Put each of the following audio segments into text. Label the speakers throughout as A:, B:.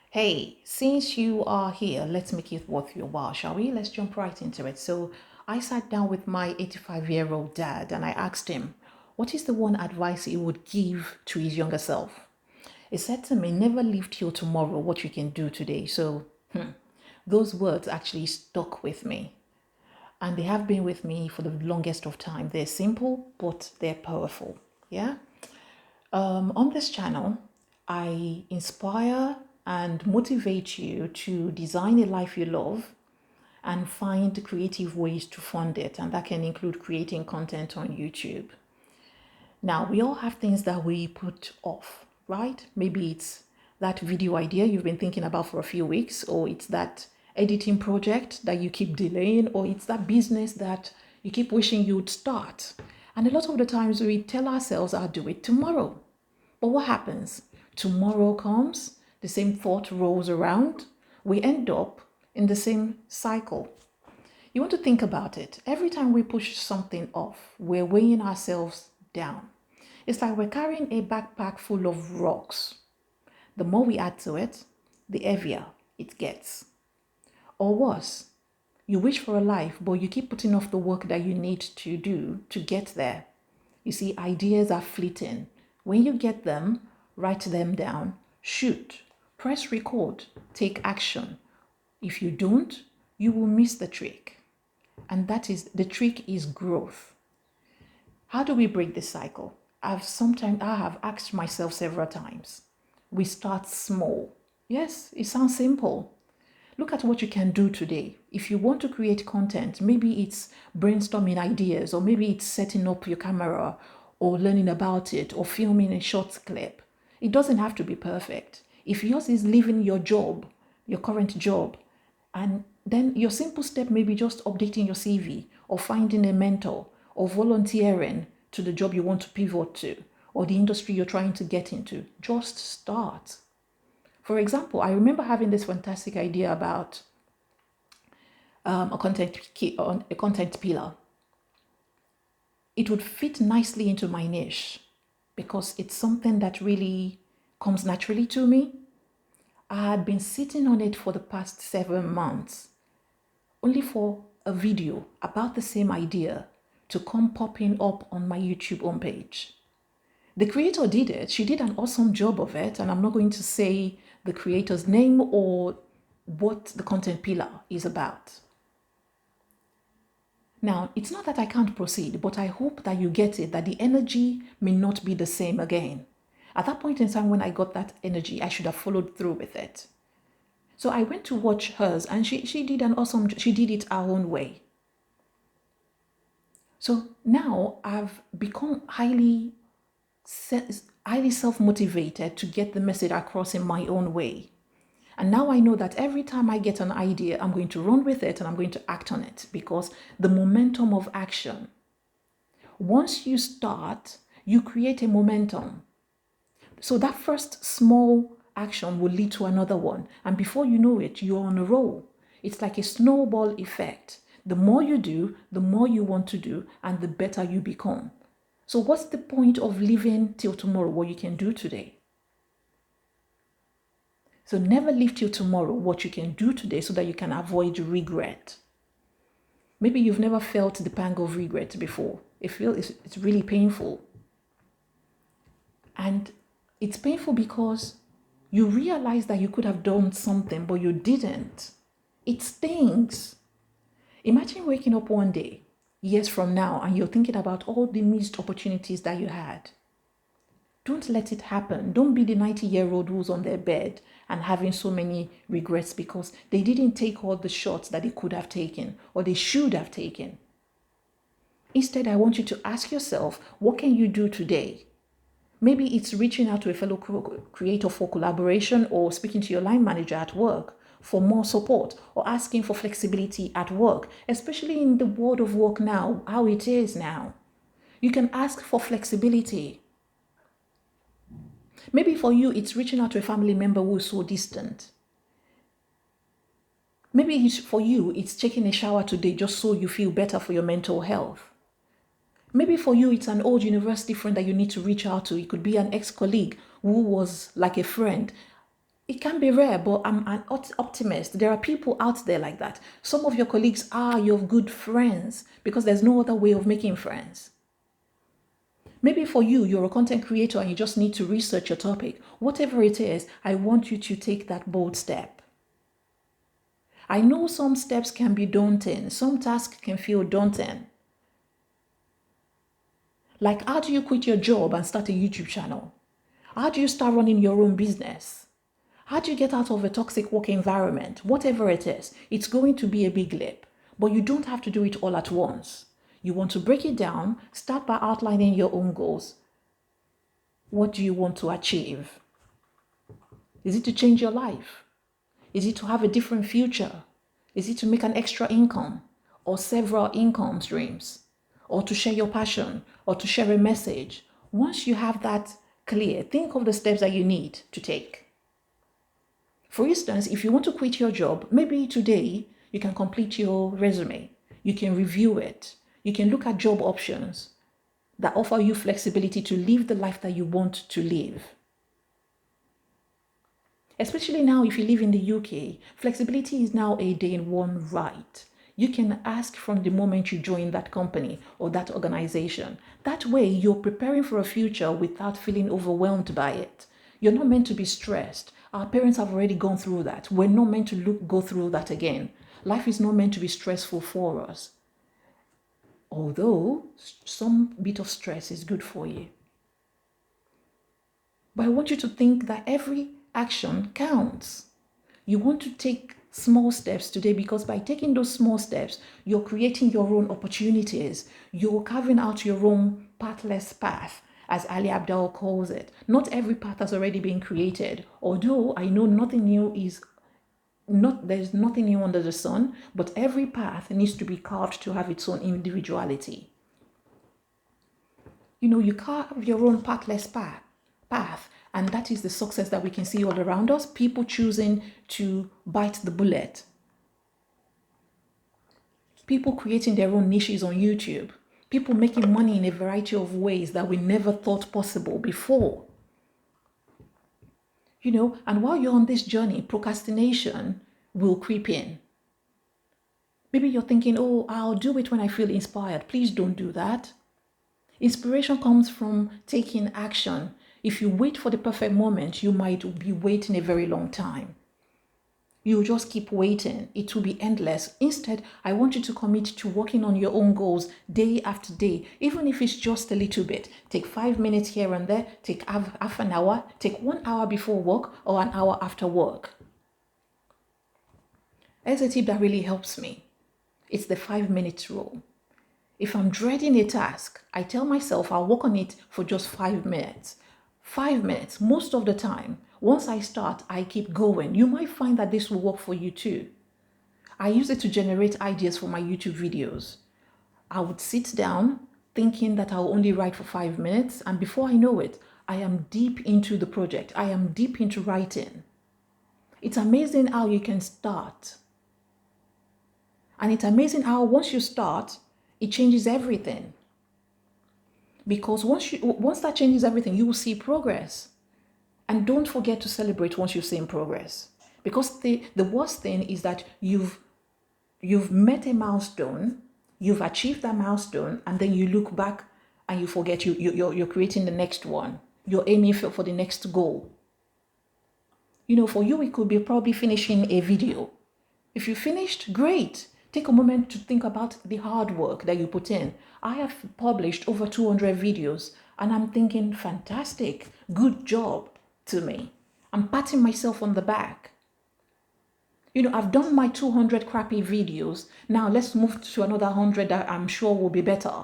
A: Hey, since you are here, let's make it worth your while, shall we? Let's jump right into it. So, I sat down with my 85-year-old dad and I asked him, what is the one advice he would give to his younger self? He said to me, never leave till tomorrow what you can do today. So, those words actually stuck with me. And they have been with me for the longest of time. They're simple, but they're powerful. Yeah? On this channel, I inspire and motivate you to design a life you love and find creative ways to fund it. And that can include creating content on YouTube. Now, we all have things that we put off, right? Maybe it's that video idea you've been thinking about for a few weeks, or it's that editing project that you keep delaying, or it's that business that you keep wishing you'd start. And a lot of the times we tell ourselves, I'll do it tomorrow. But what happens? Tomorrow comes, the same thought rolls around, we end up in the same cycle. You want to think about it. Every time we push something off, we're weighing ourselves down. It's like we're carrying a backpack full of rocks. The more we add to it, the heavier it gets. Or worse, you wish for a life, but you keep putting off the work that you need to do to get there. You see, ideas are fleeting. When you get them, write them down, shoot, press record, take action. If you don't, you will miss the trick. And that is, the trick is growth. How do we break this cycle? I have asked myself several times. We start small. Yes, it sounds simple. Look at what you can do today. If you want to create content, maybe it's brainstorming ideas, or maybe it's setting up your camera, or learning about it, or filming a short clip. It doesn't have to be perfect. If yours is leaving your job, your current job, and then your simple step may be just updating your CV, or finding a mentor, or volunteering to the job you want to pivot to, or the industry you're trying to get into. Just start. For example, I remember having this fantastic idea about a content pillar. It would fit nicely into my niche because it's something that really comes naturally to me. I had been sitting on it for the past 7 months, only for a video about the same idea to come popping up on my YouTube homepage. The creator did it. She did an awesome job of it. And I'm not going to say the creator's name or what the content pillar is about. Now, it's not that I can't proceed, but I hope that you get it, that the energy may not be the same again. At that point in time when I got that energy, I should have followed through with it. So I went to watch hers and she did she did it her own way. So now I've become highly self-motivated to get the message across in my own way. And now I know that every time I get an idea, I'm going to run with it and I'm going to act on it because the momentum of action. Once you start, you create a momentum. So that first small action will lead to another one. And before you know it, you're on a roll. It's like a snowball effect. The more you do, the more you want to do, and the better you become. So what's the point of living till tomorrow what you can do today? So never leave till tomorrow what you can do today so that you can avoid regret. Maybe you've never felt the pang of regret before. It's really painful. And it's painful because you realize that you could have done something, but you didn't. It stings. Imagine waking up one day, years from now, and you're thinking about all the missed opportunities that you had. Don't let it happen. Don't be the 90-year-old who's on their bed and having so many regrets because they didn't take all the shots that they could have taken or they should have taken. Instead, I want you to ask yourself, what can you do today? Maybe it's reaching out to a fellow creator for collaboration or speaking to your line manager at work for more support or asking for flexibility at work, especially in the world of work now, how it is now. You can ask for flexibility. Maybe for you, it's reaching out to a family member who is so distant. Maybe for you, it's taking a shower today just so you feel better for your mental health. Maybe for you, it's an old university friend that you need to reach out to. It could be an ex-colleague who was like a friend It can be rare, but I'm an optimist. There are people out there like that. Some of your colleagues are your good friends because there's no other way of making friends. Maybe for you, you're a content creator and you just need to research your topic. Whatever it is, I want you to take that bold step. I know some steps can be daunting. Some tasks can feel daunting. Like, how do you quit your job and start a YouTube channel? How do you start running your own business? How do you get out of a toxic work environment? Whatever it is, it's going to be a big leap, but you don't have to do it all at once. You want to break it down, start by outlining your own goals. What do you want to achieve? Is it to change your life? Is it to have a different future? Is it to make an extra income or several income streams? Or to share your passion or to share a message? Once you have that clear, think of the steps that you need to take. For instance, if you want to quit your job, maybe today you can complete your resume. You can review it. You can look at job options that offer you flexibility to live the life that you want to live. Especially now, if you live in the UK, flexibility is now a day in one right. You can ask from the moment you join that company or that organization. That way, you're preparing for a future without feeling overwhelmed by it. You're not meant to be stressed. Our parents have already gone through that. We're not meant to go through that again. Life is not meant to be stressful for us. Although some bit of stress is good for you. But I want you to think that every action counts. You want to take small steps today because by taking those small steps, you're creating your own opportunities. You're carving out your own pathless path, as Ali Abdaal calls it. Not every path has already been created, although I know there's nothing new under the sun, but every path needs to be carved to have its own individuality. You carve your own pathless path, and that is the success that we can see all around us. People choosing to bite the bullet. People creating their own niches on YouTube. People making money in a variety of ways that we never thought possible before. And while you're on this journey, procrastination will creep in. Maybe you're thinking, oh, I'll do it when I feel inspired. Please don't do that. Inspiration comes from taking action. If you wait for the perfect moment, you might be waiting a very long time. You'll just keep waiting. It will be endless. Instead, I want you to commit to working on your own goals day after day, even if it's just a little bit. Take 5 minutes here and there. Take half an hour. Take 1 hour before work or an hour after work. There's a tip that really helps me. It's the 5-minute rule. If I'm dreading a task, I tell myself I'll work on it for just 5 minutes. 5 minutes, most of the time. Once I start, I keep going. You might find that this will work for you too. I use it to generate ideas for my YouTube videos. I would sit down thinking that I'll only write for 5 minutes, and before I know it, I am deep into the project. I am deep into writing. It's amazing how you can start. And it's amazing how once you start, it changes everything. Because once that changes everything, you will see progress. And don't forget to celebrate once you've seen progress. Because the worst thing is that you've met a milestone, you've achieved that milestone, and then you look back and you forget you're creating the next one. You're aiming for the next goal. For you, it could be probably finishing a video. If you finished, great. Take a moment to think about the hard work that you put in. I have published over 200 videos, and I'm thinking, fantastic, good job to me. I'm patting myself on the back. I've done my 200 crappy videos. Now let's move to another 100 that I'm sure will be better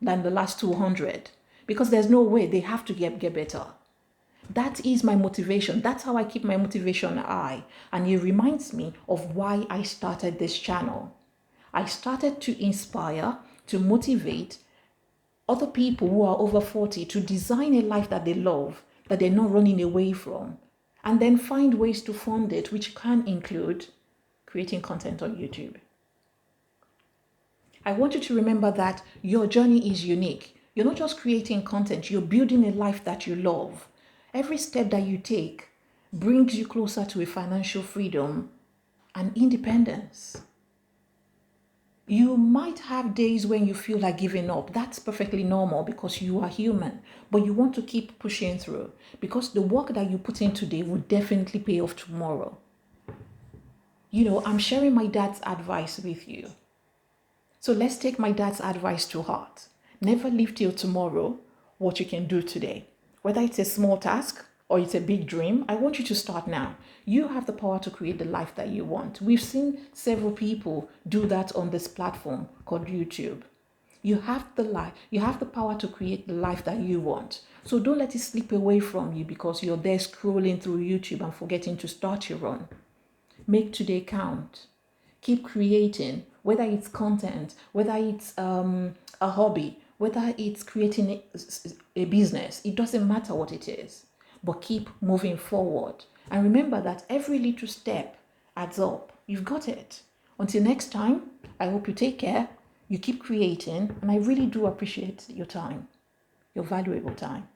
A: than the last 200. Because there's no way, they have to get better. That is my motivation. That's how I keep my motivation high. And it reminds me of why I started this channel. I started to inspire, to motivate other people who are over 40 to design a life that they love, that they're not running away from, and then find ways to fund it, which can include creating content on YouTube. I want you to remember that your journey is unique. You're not just creating content, you're building a life that you love. Every step that you take brings you closer to a financial freedom and independence. You might have days when you feel like giving up. That's perfectly normal because you are human, but you want to keep pushing through because the work that you put in today will definitely pay off tomorrow. I'm sharing my dad's advice with you. So let's take my dad's advice to heart. Never leave till tomorrow what you can do today. Whether it's a small task or it's a big dream, I want you to start now. You have the power to create the life that you want. We've seen several people do that on this platform called YouTube. You have the power to create the life that you want. So don't let it slip away from you because you're there scrolling through YouTube and forgetting to start your own. Make today count. Keep creating, whether it's content, whether it's a hobby, whether it's creating a business. It doesn't matter what it is, but keep moving forward. And remember that every little step adds up. You've got it. Until next time, I hope you take care, you keep creating, and I really do appreciate your time, your valuable time.